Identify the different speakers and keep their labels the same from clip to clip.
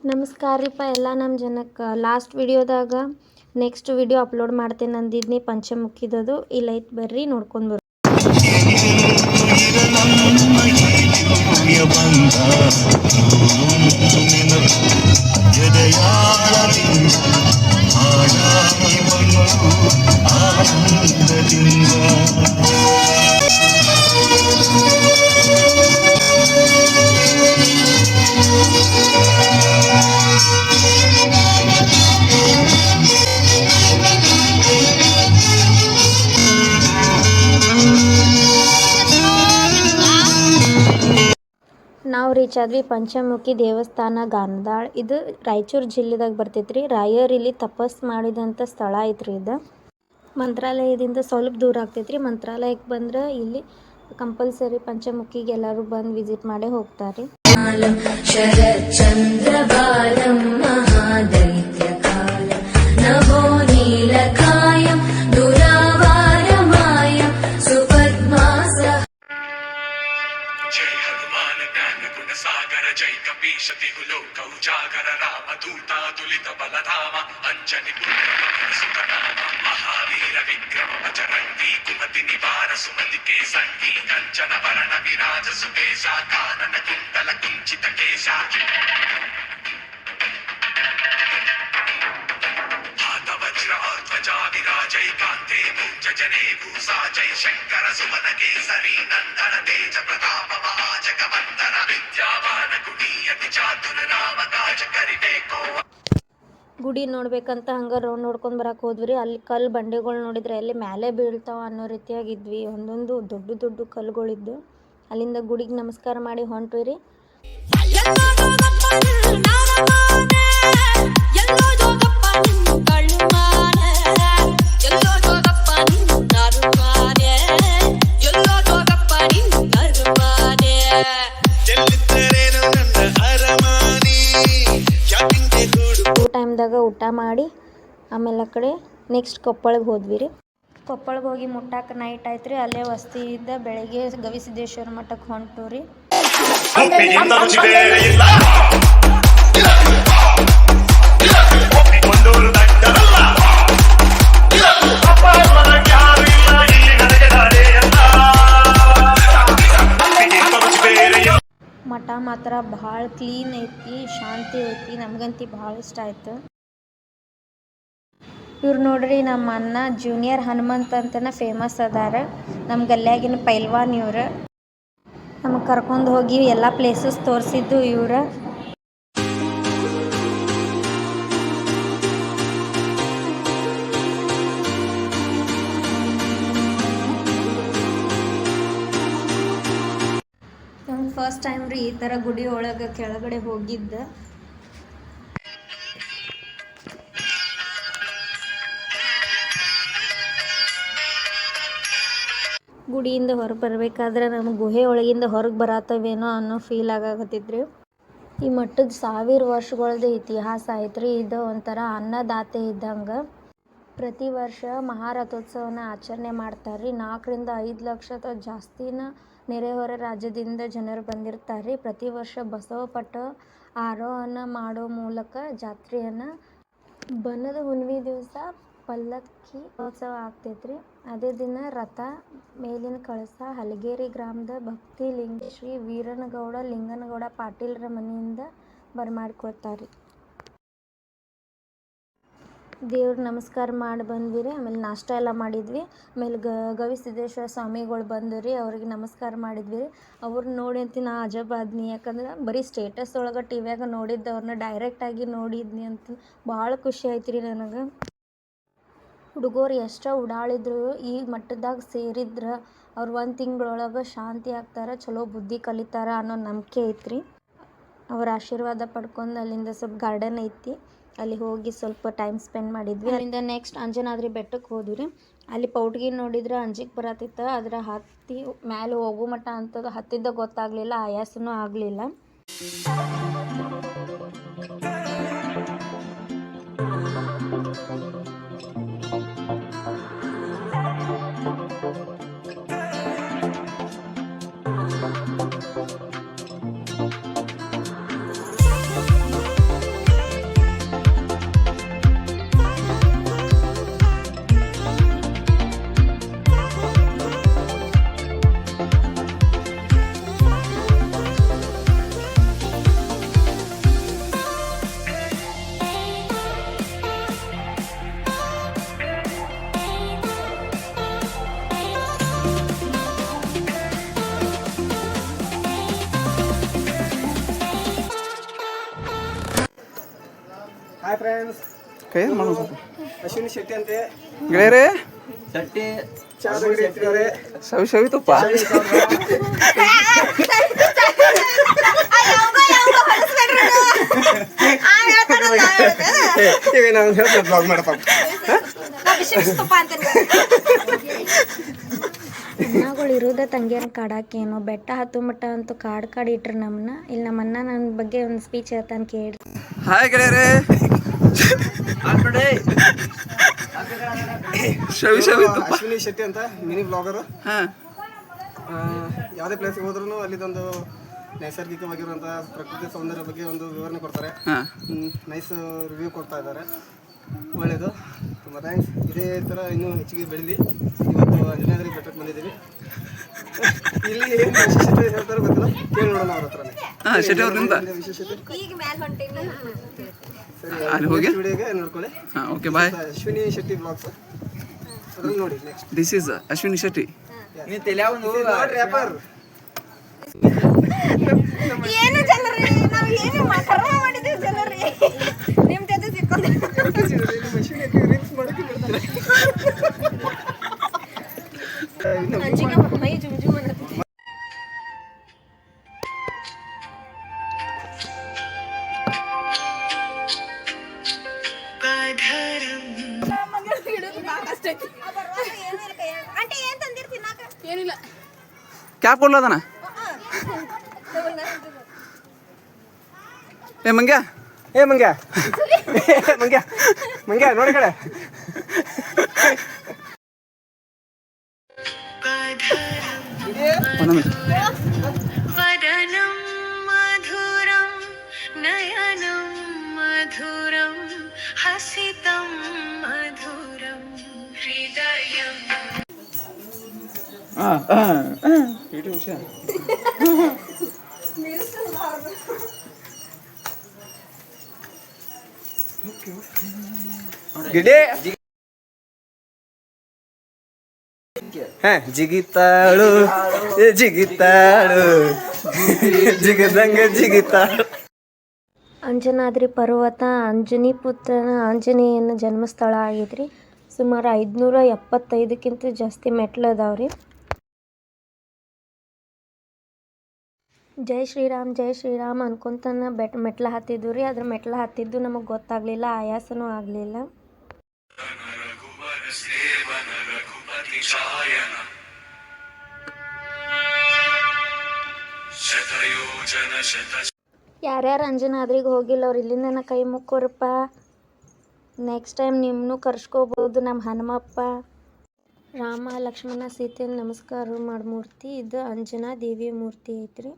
Speaker 1: ನಮಸ್ಕಾರ ರೀಪ್ಪ ಎಲ್ಲ ನಮ್ಮ ಜನಕ್ಕೆ. ಲಾಸ್ಟ್ ವಿಡಿಯೋದಾಗ ನೆಕ್ಸ್ಟ್ ವಿಡಿಯೋ ಅಪ್ಲೋಡ್ ಮಾಡ್ತೇನೆ ಅಂದಿದ್ನಿ ಪಂಚಮುಖಿದದು. ಇಲ್ಲೈತೆ ಬರ್ರಿ ನೋಡ್ಕೊಂಡು ಬರ್ರಿ. ನಾವು ರೀಚ್ ಆದ್ವಿ ಪಂಚಮುಖಿ ದೇವಸ್ಥಾನ ಗಾನದಾಳ್. ಇದು ರಾಯಚೂರು ಜಿಲ್ಲೆದಾಗ ಬರ್ತೈತ್ರಿ. ರಾಯರ್ ಇಲ್ಲಿ ತಪಸ್ ಮಾಡಿದಂಥ ಸ್ಥಳ ಐತ್ರಿ. ಇದು ಮಂತ್ರಾಲಯದಿಂದ ಸ್ವಲ್ಪ ದೂರ ಆಗ್ತೈತ್ರಿ. ಮಂತ್ರಾಲಯಕ್ಕೆ ಬಂದ್ರೆ ಇಲ್ಲಿ ಕಂಪಲ್ಸರಿ ಪಂಚಮುಖಿಗೆ ಎಲ್ಲರೂ ಬಂದು ವಿಸಿಟ್ ಮಾಡೇ ಹೋಗ್ತಾರೆ. ಶರಚಂದ್ರಬಾಲಂ ಮಹಾದೈತ್ಯಕಾಲ ನಭೋ ನೀಲಕಾಯಂ ದುರಾವಾರಮಾಯಂ ಸುಪದ್ಮಾಸ.
Speaker 2: ಜೈ ಹನುಮಾನ ಜ್ಞಾನ ಗುಣ ಸಾಗರ ಜೈ ಕಪೀಶ ತಿಹುಲೋಕ ಉಜಾಗರ ರಾಮ ದೂತ ತುಲಿತ ಬಲಧಾಮ ಅಂಜನಿ ಪುತ್ರ ಸುತನಾಮ ಮಹಾವೀರ ವಿಕ್ರಮ ಬಜರಂಗಿ ಕುಮತಿ ನಿವಾರ ಸುಮತಿ ಕೇಸಂಗಿ ಕಂಚನ ವರಣ ವಿರಾಜ ಸುಕೇಶ ಕಾನನ ಕುಂಡಲ ಕುಂಚಿತ ಕೇಶ ವಜ್ರ ಧ್ವಜ ವಿರಾಜೈ ಕಾಂತೆ ಭುಜ ಜನೇ ಭೂಸಾ ಜೈ ಶಂಕರ ಸುಮನ ಕೇಸರಿ ನಂದನ ತೇಜ ಪ್ರತಾಪ ಮಹಾಜಗವಂದನ ವಿದ್ಯಾವಾನ ಗುಡಿಯತಿ ಚಾತುರ ರಾಮ ಕಾಜ ಕರಿಬೇಕೋ. ಗುಡಿ ನೋಡ್ಬೇಕಂತ ಹಂಗೆ ರೌಂಡ್ ನೋಡ್ಕೊಂಡು ಬರಕ್ಕೆ ಹೋದ್ವಿ. ಅಲ್ಲಿ ಕಲ್ಲು ಬಂಡೆಗಳು ನೋಡಿದ್ರೆ ಅಲ್ಲಿ ಮೇಲೆ ಬೀಳ್ತಾವ ಅನ್ನೋ ರೀತಿಯಾಗಿದ್ವಿ. ಒಂದೊಂದು ದೊಡ್ಡ ದೊಡ್ಡ ಕಲ್ಲುಗಳಿದ್ದು. ಅಲ್ಲಿಂದ ಗುಡಿಗೆ ನಮಸ್ಕಾರ ಮಾಡಿ ಹೊಂಟ್ವಿ ರೀ. ಟೈಮ್ದಾಗ ಊಟ ಮಾಡಿ ಆಮೇಲೆ ಆ ಕಡೆ ನೆಕ್ಸ್ಟ್ ಕೊಪ್ಪಳಗೆ ಹೋದ್ವಿ ರೀ. ಕೊಪ್ಪಳಗೆ ಹೋಗಿ ಮುಟ್ಟಾಕ ನೈಟ್ ಆಯ್ತು ರೀ. ಅಲ್ಲೇ ವಸ್ತಿ ಇದ್ದ ಬೆಳಗ್ಗೆ ಗವಿಸಿದ್ದೇಶ್ವರ ಮಠಕ್ಕೆ ಹೊಂಟು ರೀ. ಮಠ ಮಾತ್ರ ಭಾಳ ಕ್ಲೀನ್ ಐತಿ, ಶಾಂತಿ ಐತಿ. ನಮಗಂತೂ ಭಾಳ ಇಷ್ಟ ಆಯ್ತು. ಇವ್ರು ನೋಡ್ರಿ ನಮ್ಮ ಅಣ್ಣ ಜೂನಿಯರ್ ಹನುಮಂತ್ ಅಂತನ ಫೇಮಸ್ ಅದಾರ. ನಮ್ಮ ಗಲ್ಯಾಗಿನ ಪೈಲ್ವಾನ್ ಇವ್ರು. ನಮಗೆ ಕರ್ಕೊಂಡು ಹೋಗಿ ಎಲ್ಲ ಪ್ಲೇಸಸ್ ತೋರಿಸಿದ್ದು ಇವ್ರು. ಫಸ್ಟ್ ಟೈಮ್ ರೀ ಈ ಥರ ಗುಡಿ ಒಳಗೆ ಕೆಳಗಡೆ ಹೋಗಿದ್ದ. ಗುಡಿಯಿಂದ ಹೊರಗೆ ಬರಬೇಕಾದ್ರೆ ನಮ್ಗೆ ಗುಹೆ ಒಳಗಿಂದ ಹೊರಗೆ ಬರತ್ತವೇನೋ ಅನ್ನೋ ಫೀಲ್ ಆಗಾಕತ್ತಿದ್ರಿ. ಈ ಮಠದ 1000 ವರ್ಷಗಳದ್ದು ಇತಿಹಾಸ ಐತ್ರಿ. ಇದು ಒಂಥರ ಅನ್ನದಾತೆ ಇದ್ದಂಗೆ. ಪ್ರತಿ ವರ್ಷ ಮಹಾರಥೋತ್ಸವನ ಆಚರಣೆ ಮಾಡ್ತಾರೆ. 4 ರಿಂದ 5 ಲಕ್ಷ ಜಾಸ್ತಿನ ನೆರೆಹೊರೆ ರಾಜ್ಯದಿಂದ ಜನರು ಬಂದಿರ್ತಾರೆ. ಪ್ರತಿ ವರ್ಷ ಬಸವ ಪಟ್ಟ ಆರೋಹಣ ಮಾಡೋ ಮೂಲಕ ಜಾತ್ರೆಯನ್ನು ಬನದ ಹುಣ್ಣಿಮೆ ದಿವಸ ಪಲ್ಲಕ್ಕಿ ಉತ್ಸವ ಆಗ್ತೈತ್ರಿ. ಅದೇ ದಿನ ರಥ, ಮೇಲಿನ ಕಳಸ ಹಲಗೇರಿ ಗ್ರಾಮದ ಭಕ್ತಿ ಲಿಂಗ ಶ್ರೀ ವೀರನಗೌಡ ಲಿಂಗನಗೌಡ ಪಾಟೀಲರ ಮನೆಯಿಂದ ಬರಮಾಡ್ಕೊಳ್ತಾರೆ. ದೇವ್ರ ನಮಸ್ಕಾರ ಮಾಡಿ ಬಂದ್ವಿ ರೀ. ಆಮೇಲೆ ನಾಷ್ಟ ಎಲ್ಲ ಮಾಡಿದ್ವಿ. ಆಮೇಲೆ ಗವಿಸಿದ್ದೇಶ್ವರ ಸ್ವಾಮಿಗಳು ಬಂದು ರೀ, ಅವ್ರಿಗೆ ನಮಸ್ಕಾರ ಮಾಡಿದ್ವಿ ರೀ. ಅವ್ರನ್ನ ನೋಡಿ ಅಂತ ನಾ ಅಜಬಾದ್ನಿ. ಯಾಕಂದ್ರೆ ಬರೀ ಸ್ಟೇಟಸ್ ಒಳಗೆ ಟಿವ್ಯಾಗ ನೋಡಿದ್ದು, ಅವ್ರನ್ನ ಡೈರೆಕ್ಟಾಗಿ ನೋಡಿದ್ನಿ ಅಂತ ಭಾಳ ಖುಷಿ ಆಯ್ತು ರೀ ನನಗೆ. ಹುಡುಗರು ಎಷ್ಟೋ ಉಡಾಳಿದ್ರು ಈ ಮಟ್ಟದಾಗ ಸೇರಿದ್ರೆ ಅವ್ರು 1 ತಿಂಗಳೊಳಗೆ ಶಾಂತಿ ಆಗ್ತಾರೆ, ಚಲೋ ಬುದ್ಧಿ ಕಲಿತಾರೆ ಅನ್ನೋ ನಂಬಿಕೆ ಐತ್ರಿ. ಅವ್ರ ಆಶೀರ್ವಾದ ಪಡ್ಕೊಂಡು ಅಲ್ಲಿಂದ ಸ್ವಲ್ಪ ಗಾರ್ಡನ್ ಐತಿ, ಅಲ್ಲಿ ಹೋಗಿ ಸ್ವಲ್ಪ ಟೈಮ್ ಸ್ಪೆಂಡ್ ಮಾಡಿದ್ವಿ. ಅಲ್ಲಿಂದ ನೆಕ್ಸ್ಟ್ ಅಂಜನಾದ್ರಿ ಬೆಟ್ಟಕ್ಕೆ ಹೋದ್ವಿ ರೀ. ಅಲ್ಲಿ ಪೌಟ್ಗಿ ನೋಡಿದ್ರೆ ಅಂಜಿಕೆ ಬರತ್ತಿತ್ತು. ಅದರ ಹತ್ತಿ ಮ್ಯಾಲೆ ಹೋಗೋ ಮಟ್ಟ ಅಂತದ್ದು ಹತ್ತಿದ್ದ ಗೊತ್ತಾಗಲಿಲ್ಲ, ಆಯಾಸನೂ ಆಗಲಿಲ್ಲ.
Speaker 3: ಹಾಯ್ ಫ್ರೆಂಡ್ಸ್,
Speaker 4: ಕೈ ಮಾಡೋದು
Speaker 3: ಅಶ್ವಿನಿ ಶೆಟ್ಟಿ ಅಂತೆ
Speaker 4: ಗೆಳೆಯರೇ.
Speaker 3: ಶೆಟ್ಟಿ ಚಾದ ಅಂಗಡಿ ಇಟ್ಟಿದ್ದಾರೆ.
Speaker 4: ಸವಿ ತುಪ್ಪ
Speaker 3: ಈಗ ನಾನು ಹೇಳ್ತೀನಿ ಬ್ಲಾಗ್ ಮಾಡಪ್ಪ.
Speaker 2: ಅಣ್ಣಗಳು ಇರೋದೇ ತಂಗಿಯರ ಕಾಡಾಕೇನು ಬೆಟ್ಟ ಹತ್ತು ಮಟ್ಟ ಅಂತೂ ಕಾಡು ಇಟ್ರು ನಮ್ಮನ್ನ. ಇಲ್ಲಿ ನಮ್ಮ ಅಣ್ಣ ನನ್ನ ಬಗ್ಗೆ ಒಂದು ಸ್ಪೀಚ್ ಹೇಳ್ತಾನೆ ಕೇಳಿ.
Speaker 4: ಹಾಯ್ ಗೆಳೆಯರೇ. ಸವಿ ತುಪ್ಪ.
Speaker 3: ಅಶ್ವಿನಿ ಶೆಟ್ಟಿ ಅಂತ ಮಿನಿ ಬ್ಲಾಗರು.
Speaker 4: ಹಾಂ,
Speaker 3: ಯಾವುದೇ ಪ್ಲೇಸ್ಗೆ ಹೋದ್ರೂ ಅಲ್ಲಿದೊಂದು ನೈಸರ್ಗಿಕವಾಗಿರುವಂಥ ಪ್ರಕೃತಿ ಸೌಂದರ್ಯ ಬಗ್ಗೆ ಒಂದು ವಿವರಣೆ ಕೊಡ್ತಾರೆ.
Speaker 4: ಹಾಂ,
Speaker 3: ನೈಸ್ ರಿವ್ಯೂ ಕೊಡ್ತಾ ಇದ್ದಾರೆ. ಒಳ್ಳೆಯದು, ತುಂಬ ಥ್ಯಾಂಕ್ಸ್. ಇದೇ ಥರ ಇನ್ನೂ ಹೆಚ್ಚಿಗೆ ಬೆಳೀಲಿ. ಇವತ್ತು ಅಂಜನಾದ್ರಿ ಬೆಟ್ಟಕ್ಕೆ ಬಂದಿದ್ದೀವಿ. ಇಲ್ಲಿ ಏನು ವಿಶೇಷತೆ ಹೇಳ್ತಾರೆ ಗೊತ್ತಿಲ್ಲ, ಕೇಳಿ ನೋಡೋಣ ಅವ್ರ ಹತ್ರನೇ.
Speaker 4: ಹಾಂ, ಶೆಟ್ಟಿ ಅವ್ರಿಂದ
Speaker 3: ವಿಶೇಷತೆ ಸರಿ,
Speaker 4: ಅಲ್ಲಿ ಹೋಗಿ
Speaker 3: ವಿಡಿಯೋಗೆ ನೋಡ್ಕೊಳ್ಳಿ.
Speaker 4: ಹಾಂ, okay bye.
Speaker 3: Ashwini Shetty blogs ಅದ್ರಲ್ಲಿ ನೋಡಿ. Next
Speaker 4: this is Ashwini Shetty.
Speaker 3: Rapper.
Speaker 1: ಏನು ಜನರೇ, ನಾವು ಏನು ಕರ್ಮ ಮಾಡಿದ್ದೀವಿ ಜನರೇ, ನಿಮ್ಮ ಜೊತೆ ಸಿಕ್ಕೊಂಡು
Speaker 3: ರೀಲ್ಸ್ ಮಾಡೋಕ್ಕೆ ಬಿಡ್ತಾರೆ.
Speaker 1: ಅಂಜಿಗೆ ಮೈ ಜುಮ್ ಜುಮ್ ಅನ್ನತ್ತೆ. ಏನಿಲ್ಲ,
Speaker 4: ಕ್ಯಾಪ್ ಕೊಡ್ಲದನ. ಏ ಮಂಗ್ಯ,
Speaker 3: ಏ ಮಂಗ್ಯ ಮಂಗ್ಯ ಮಂಗ್ಯ ನೋಡಿ ಕಡೆ.
Speaker 5: ವದನಂ ಮಧುರಂ ನಯನಂ ಮಧುರಂ ಹಸಿತಂ ಮಧುರಂ ಹೃದಯಂ.
Speaker 3: ಗಿಡಿ ಜಿಗಿತಾಳು ಜಿಗಿತಾಳು ಜಿಗದಂಗ ಜಿಗಿತಾಳು.
Speaker 2: ಅಂಜನಾದ್ರಿ ಪರ್ವತ ಅಂಜನಿ ಪುತ್ರನ ಆಂಜನೇಯನ ಜನ್ಮಸ್ಥಳ ಆಗೈತ್ರಿ. ಸುಮಾರು 575ಕ್ಕಿಂತ ಜಾಸ್ತಿ ಮೆಟ್ಲು ಅದಾವ್ರಿ. ಜೈ ಶ್ರೀರಾಮ್ ಅನ್ಕೊಂತಾನ ಮೆಟ್ಲ ಹತ್ತಿದ್ವು ರೀ. ಅದ್ರ ಮೆಟ್ಲ ಹತ್ತಿದ್ದು ನಮಗೆ ಗೊತ್ತಾಗಲಿಲ್ಲ, ಆಯಾಸನೂ ಆಗಲಿಲ್ಲ. ಯಾರ್ಯಾರು ಅಂಜನಾದ್ರಿಗೆ ಹೋಗಿಲ್ಲ ಅವ್ರು ಇಲ್ಲಿಂದನ ಕೈ ಮುಕ್ಕೋರಪ್ಪ. ನೆಕ್ಸ್ಟ್ ಟೈಮ್ ನಿಮ್ಮನ್ನು ಕರ್ಸ್ಕೋಬೋದು. ನಮ್ಮ ಹನುಮಪ್ಪ ರಾಮ ಲಕ್ಷ್ಮಣ ಸೀತೆಯನ್ನು ನಮಸ್ಕಾರ ಮಾಡೋ ಮೂರ್ತಿ ಇದು ಅಂಜನಾ ದೇವಿ ಮೂರ್ತಿ ಐತ್ರಿ.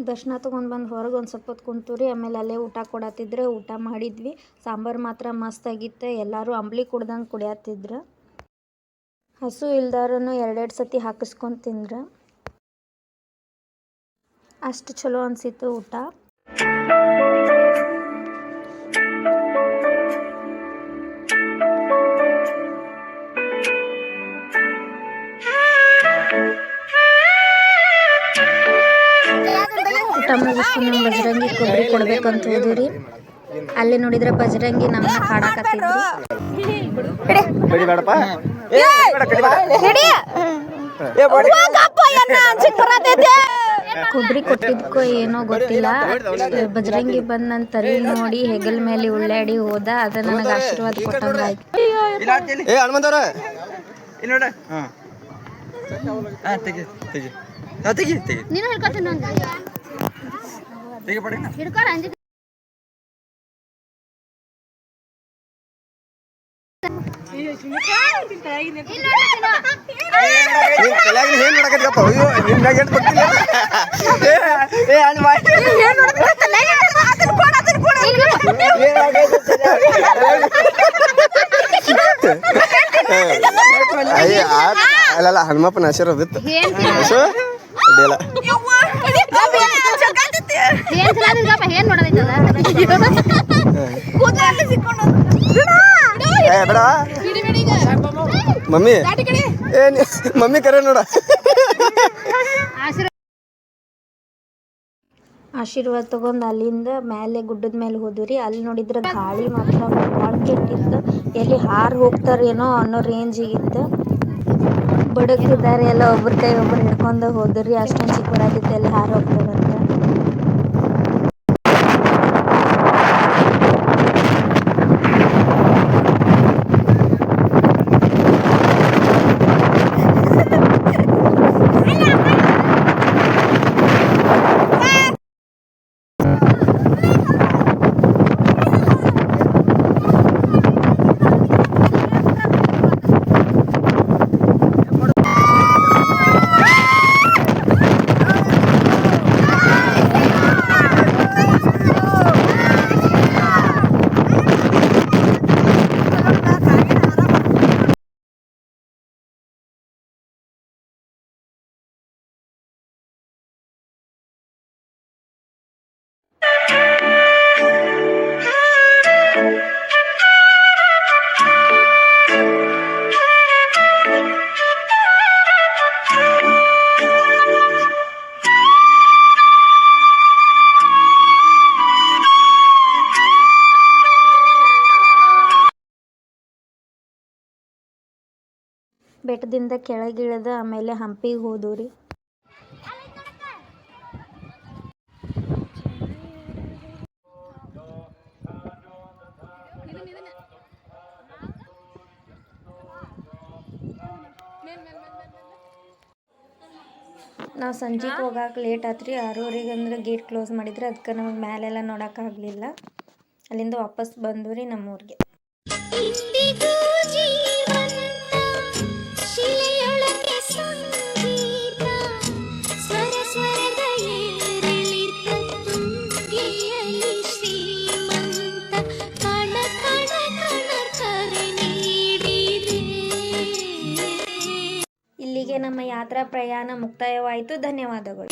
Speaker 2: ದರ್ಶನ ತೊಗೊಂಡು ಬಂದು ಹೊರಗೆ ಒಂದು ಸ್ವಲ್ಪ ಹೊತ್ತು ಕುಂತೂರಿ. ಆಮೇಲೆ ಅಲ್ಲೇ ಊಟ ಕೊಡತ್ತಿದ್ರೆ ಊಟ ಮಾಡಿದ್ವಿ. ಸಾಂಬಾರು ಮಾತ್ರ ಮಸ್ತ್ ಆಗಿತ್ತು. ಎಲ್ಲರೂ ಅಂಬ್ಲಿ ಕುಡ್ದಂಗೆ ಕುಡಿಯತ್ತಿದ್ರು. ಹಸು ಇಲ್ದಾರನು 2 ಸತಿ ಹಾಕಿಸ್ಕೊಂಡು ತಿಂದ್ರೆ ಅಷ್ಟು ಚಲೋ ಅನಿಸಿತ್ತು ಊಟ. ಊಟ ಮುಗಿಸ್ಕೊಂಡು ನಮ್ಮ ಬಜರಂಗಿ ಕೊಬ್ಬರಿ ಕೊಡ್ಬೇಕಂತ ಹೋದ್ರಿ. ಅಲ್ಲಿ ನೋಡಿದ್ರೆ ಬಜರಂಗಿ ನಮ್ಮನ್ನ ಕಾಡಾಕತ್ತಿದ್ರು. ಕೊಬ್ಬರಿ ಕೊಟ್ಟಿದ್ಕೋ ಏನೋ ಗೊತ್ತಿಲ್ಲ. ಬಜರಂಗಿ ಬಂದು ನನ್ನ ತಲೆ ನೋಡಿ ಹೆಗಲ್ ಮೇಲೆ ಉಳ್ಳಾಡಿ ಹೋದ. ಅದ ನನಗೆ ಆಶೀರ್ವಾದ ಕೊಟ್ಟಂಗಾಯ್ತು.
Speaker 3: ಏ ಹನುಮಂತವ್ರ
Speaker 1: ನೀನು ಹಿಡ್ಕೊತೀನಿ ಹಿಡ್ಕೊಂಡು ಅಂಜಿ
Speaker 3: ಏನ್ ಮಾಡಕತ್ತಪ್ಪ? ಅಯ್ಯೋ ನಿಮ್ಗೆ ಏನು ಗೊತ್ತಿಲ್ಲ. ಅಲ್ಲ ಹನುಮಪ್ಪನ ಆಶೀರ್ವಾದ ಇತ್ತು. ಅಡ್ಡಿಲ್ಲ. ಬೇಡ ಮಮ್ಮಿ, ಮಮ್ಮಿ ಕರೆ ನೋಡ.
Speaker 1: ಆಶೀರ್ವಾದ ತೊಗೊಂಡು ಅಲ್ಲಿಂದ ಮೇಲೆ ಗುಡ್ಡದ ಮೇಲೆ ಹೋದ್ವಿ. ಅಲ್ಲಿ ನೋಡಿದ್ರೆ ಗಾಳಿ ಮಾತ್ರ ಭಾಳ ಕೆಟ್ಟಿತ್ತು. ಎಲ್ಲಿ ಹಾರು ಹೋಗ್ತಾರೇನೋ ಅನ್ನೋ ರೇಂಜಿಗಿತ್ತು. ಬಡಕ್ಕಿದ್ದಾರೆ ಎಲ್ಲ ಒಬ್ರ ಕೈ ಒಬ್ರು ಹಿಡ್ಕೊಂಡು ಹೋದ್ರಿ. ಅಷ್ಟೊಂದು ಚಿಕ್ಕ ಬರತ್ತಿತ್ತು ಎಲ್ಲಿ ಹಾರು ಹೋಗ್ತಾರಂತ. ಬೆಟ್ಟದಿಂದ ಕೆಳಗಿಳಿದ ಆಮೇಲೆ ಹಂಪಿಗೆ ಹೋದ್ವಿ. ನಾವು ಸಂಜೆಗೆ ಹೋಗಕ್ಕೆ ಲೇಟ್ ಆತ್ರಿ. 6:30 ಅಂದ್ರೆ ಗೇಟ್ ಕ್ಲೋಸ್ ಮಾಡಿದ್ರೆ, ಅದಕ್ಕೆ ನಮಗೆ ಮ್ಯಾಲೆಲ್ಲ ನೋಡೋಕ್ಕಾಗಲಿಲ್ಲ. ಅಲ್ಲಿಂದ ವಾಪಸ್ ಬಂದ್ವಿ ನಮ್ಮೂರಿಗೆ.
Speaker 2: ಇಂದಿಗೂ ಜೀವಂತ ಶಿಲೆಯೊಳಗೆ ಸಂಗೀತ ಸ್ವರ ಸ್ವರದ ಏರಿಳಿತ ತುಂಗಿಯಲ್ಲಿ ಶ್ರೀಮಂತ ಕಣ ಕಣ ಕಣ ಕರೆ ನೀಡಿದೆ.
Speaker 1: ಇಲ್ಲಿಗೆ ನಮ್ಮ ಯಾತ್ರಾ ಪ್ರಯಾಣ ಮುಕ್ತಾಯವಾಯಿತು. ಧನ್ಯವಾದಗಳು.